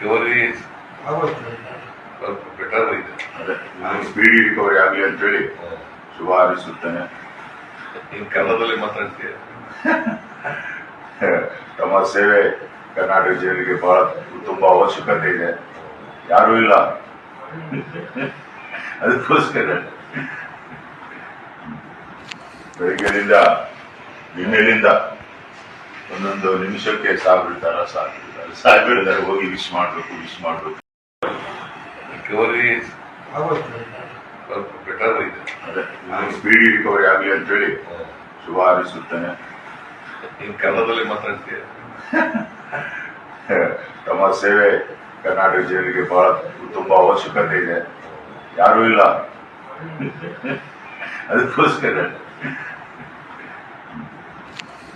Recovery ಸ್ವಲ್ಪ better ಇದೆ. ಅದೇ ನಾನು ಸ್ಪೀಡಿ ರಿಕವರಿ ಆಗಲಿ ಅಂತೇಳಿ ಶುಭ ಹಾರೈಸುತ್ತೇನೆ. ನೀನು ಕನ್ನಡದಲ್ಲಿ ಮಾತಾಡ್ತೀಯ. ತಮ್ಮ ಸೇವೆ ಕರ್ನಾಟಕ ಜೈಲಿಗೆ ಬಹಳ ತುಂಬಾ ಅವಶ್ಯಕತೆ ಇದೆ. ಯಾರೂ ಇಲ್ಲ, ಅದಕ್ಕೋಸ್ಕರ ಬೆಳಿಗ್ಗೆಯಿಂದ ನಿನ್ನೆಲಿಂದ ಒಂದೊಂದು ನಿಮಿಷಕ್ಕೆ ಸಾಹೇಬಿರ್ತಾರೆ ಹೋಗಿ ವಿಶ್ ಮಾಡ್ಬೇಕು. ರಿಕವರಿ ಸ್ವಲ್ಪ ಬೆಟರ್ ಇದೆ. ಅದೇ ನಾನು ಸ್ಪೀಡಿ ರಿಕವರಿ ಆಗಲಿ ಅಂತೇಳಿ ಶುಭ ಹಾರೈಸುತ್ತೇನೆ. ನೀನು ಕನ್ನಡದಲ್ಲಿ ಮಾತಾಡ್ತೀಯ. ತಮ್ಮ ಸೇವೆ ಕರ್ನಾಟಕ ಜೈಲಿಗೆ ಬಹಳ ತುಂಬಾ ಅವಶ್ಯಕತೆ ಇದೆ. ಯಾರೂ ಇಲ್ಲ, ಅದಕ್ಕೋಸ್ಕರ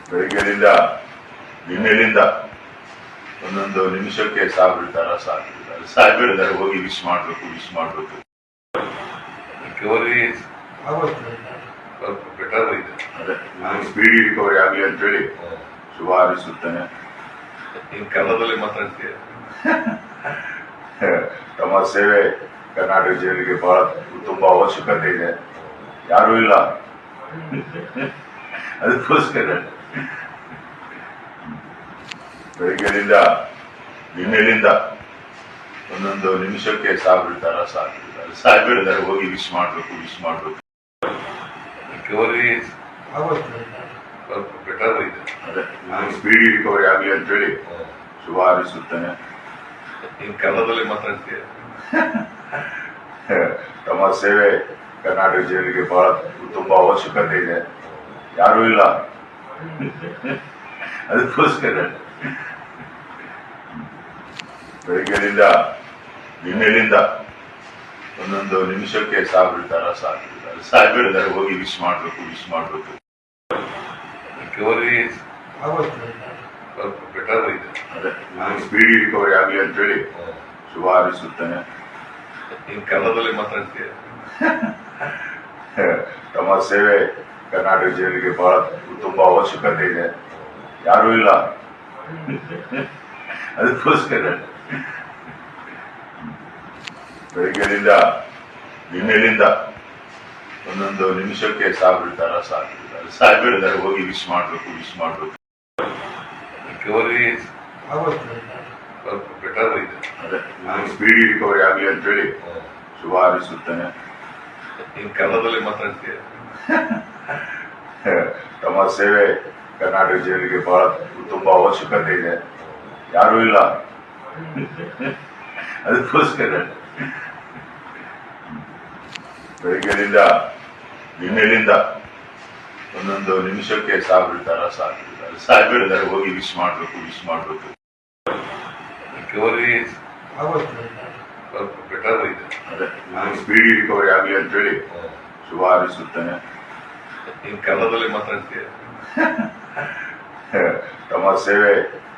ಬೆಳಿಗ್ಗೆಯಿಂದ ನಿನ್ನೆಲಿಂದ ಒಂದೊಂದು ನಿಮಿಷಕ್ಕೆ ಸಾಹೇಬಿರ್ತಾರೆ ಹೋಗಿ ವಿಶ್ ಮಾಡ್ಬೇಕು. ರಿಕವರಿ ಸ್ವಲ್ಪ ಬೆಟರ್ ಇದೆ. ಅದೇ ನಾನು ಸ್ಪೀಡಿ ರಿಕವರಿ ಆಗಲಿ ಅಂತೇಳಿ ಶುಭ ಹಾರೈಸುತ್ತೇನೆ. ನೀನು ಕನ್ನಡದಲ್ಲಿ ಮಾತಾಡ್ತೀಯ. ತಮ್ಮ ಸೇವೆ ಕರ್ನಾಟಕ ಜೈಲಿಗೆ ಬಹಳ ತುಂಬಾ ಅವಶ್ಯಕತೆ ಇದೆ. ಯಾರೂ ಇಲ್ಲ, ಅದಕ್ಕೋಸ್ಕರ ಬೆಳಿಗ್ಗೆಯಿಂದ ನಿನ್ನೆಲಿಂದ ಒಂದೊಂದು ನಿಮಿಷಕ್ಕೆ ಸಾಹೇಬಿರ್ತಾರೆ ಹೋಗಿ ವಿಶ್ ಮಾಡ್ಬೇಕು. ರಿಕವರಿ ಸ್ವಲ್ಪ ಬೆಟರ್ ಇದೆ. ಅದೇ ನಾನು ಸ್ಪೀಡಿ ರಿಕವರಿ ಆಗಲಿ ಅಂತೇಳಿ ಶುಭ ಹಾರೈಸುತ್ತೇನೆ. ನೀನು ಕನ್ನಡದಲ್ಲಿ ಮಾತಾಡ್ತೀಯ. ತಮ್ಮ ಸೇವೆ ಕರ್ನಾಟಕ ಜೈಲಿಗೆ ಬಹಳ ತುಂಬಾ ಅವಶ್ಯಕತೆ ಇದೆ. ಯಾರೂ ಇಲ್ಲ, ಅದಕ್ಕೋಸ್ಕರ ಬೆಳಿಗ್ಗೆಯಿಂದ ನಿನ್ನೆಲಿಂದ ಒಂದೊಂದು ನಿಮಿಷಕ್ಕೆ ಸಾಹೇಬಿರ್ತಾರೆ ಹೋಗಿ ವಿಶ್ ಮಾಡ್ಬೇಕು. ರಿಕವರಿ ಸ್ವಲ್ಪ ಬೆಟರ್ ಇದೆ. ಅದೇ ನಾನು ಸ್ಪೀಡಿ ರಿಕವರಿ ಆಗಲಿ ಅಂತೇಳಿ ಶುಭ ಹಾರೈಸುತ್ತೇನೆ. ನೀನು ಕನ್ನಡದಲ್ಲಿ ಮಾತಾಡ್ತೀಯ. ತಮ್ಮ ಸೇವೆ ಕರ್ನಾಟಕ ಜೈಲಿಗೆ ಬಹಳ ತುಂಬಾ ಅವಶ್ಯಕತೆ ಇದೆ. ಯಾರೂ ಇಲ್ಲ, ಅದಕ್ಕೋಸ್ಕರ ಬೆಳಿಗ್ಗೆಯಿಂದ ನಿನ್ನೆಲಿಂದ ಒಂದೊಂದು ನಿಮಿಷಕ್ಕೆ ಸಾಹೇಬಿರ್ತಾರೆ ಹೋಗಿ ವಿಶ್ ಮಾಡ್ಬೇಕು. ರಿಕವರಿ ಸ್ವಲ್ಪ ಬೆಟರ್ ಇದೆ. ಅದೇ ನಾನು ಸ್ಪೀಡಿ ರಿಕವರಿ ಆಗಲಿ ಅಂತೇಳಿ ಶುಭ ಹಾರೈಸುತ್ತೇನೆ. ನೀನು ಕನ್ನಡದಲ್ಲಿ ಮಾತಾಡ್ತೀಯ. ತಮ್ಮ ಸೇವೆ ಕರ್ನಾಟಕ ಜೈಲಿಗೆ ಬಹಳ ತುಂಬಾ ಅವಶ್ಯಕತೆ ಇದೆ. ಯಾರೂ ಇಲ್ಲ, ಅದಕ್ಕೋಸ್ಕರ ಬೆಳಿಗ್ಗೆಯಿಂದ ನಿನ್ನೆಲಿಂದ ಒಂದೊಂದು ನಿಮಿಷಕ್ಕೆ ಸಾಹೇಬಿರ್ತಾರೆ ಹೋಗಿ ವಿಶ್ ಮಾಡ್ಬೇಕು. ರಿಕವರಿ ಸ್ವಲ್ಪ ಬೆಟರ್ ಇದೆ. ಅದೇ ನಾನು ಸ್ಪೀಡಿ ರಿಕವರಿ ಆಗಲಿ ಅಂತೇಳಿ ಶುಭ ಹಾರೈಸುತ್ತೇನೆ. ನೀನು ಕನ್ನಡದಲ್ಲಿ ಮಾತಾಡ್ತೀಯ. ತಮ್ಮ ಸೇವೆ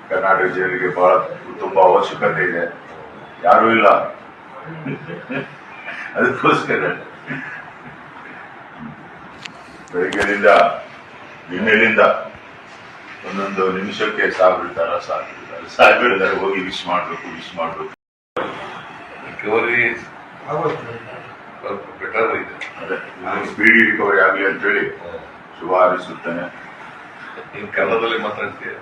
ಕರ್ನಾಟಕ ಜೈಲಿಗೆ ಬಹಳ ತುಂಬಾ ಅವಶ್ಯಕತೆ ಇದೆ. ಯಾರೂ ಇಲ್ಲ, ಅದಕ್ಕೋಸ್ಕರ ಬೆಳಿಗ್ಗೆಯಿಂದ ನಿನ್ನೆಲಿಂದ ಒಂದೊಂದು ನಿಮಿಷಕ್ಕೆ ಸಾಹೇಬಿರ್ತಾರೆ ಹೋಗಿ ವಿಶ್ ಮಾಡ್ಬೇಕು. ರಿಕವರಿ ಸ್ವಲ್ಪ ಬೆಟರ್ ಇದೆ. ಅದೇ ನಾನು ಸ್ಪೀಡಿ ರಿಕವರಿ ಆಗಲಿ ಅಂತೇಳಿ ಶುಭ ಹಾರೈಸುತ್ತೇನೆ. ನೀನು ಕನ್ನಡದಲ್ಲಿ ಮಾತಾಡ್ತೀಯ.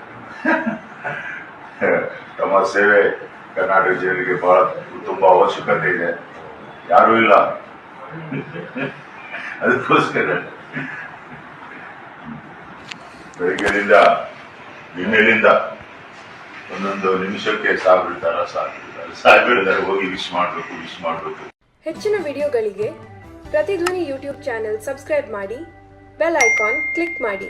ತಮ್ಮ ಸೇವೆ ಕರ್ನಾಟಕ ಜೈಲಿಗೆ ಬಹಳ ತುಂಬಾ ಅವಶ್ಯಕತೆ ಇದೆ. ಯಾರೂ ಇಲ್ಲ, ಅದಕ್ಕೋಸ್ಕರ ಬೆಳಿಗ್ಗೆಯಿಂದ ನಿನ್ನೆಲಿಂದ ಒಂದೊಂದು ನಿಮಿಷಕ್ಕೆ ಸಾಹೇಬಿರ್ತಾರೆ ಹೋಗಿ ವಿಶ್ ಮಾಡ್ಬೇಕು. ಹೆಚ್ಚಿನ ವಿಡಿಯೋಗಳಿಗೆ ಪ್ರತಿಧ್ವನಿ ಯೂಟ್ಯೂಬ್ ಚಾನೆಲ್ ಸಬ್ಸ್ಕ್ರೈಬ್ ಮಾಡಿ, ಬೆಲ್ ಐಕಾನ್ ಕ್ಲಿಕ್ ಮಾಡಿ.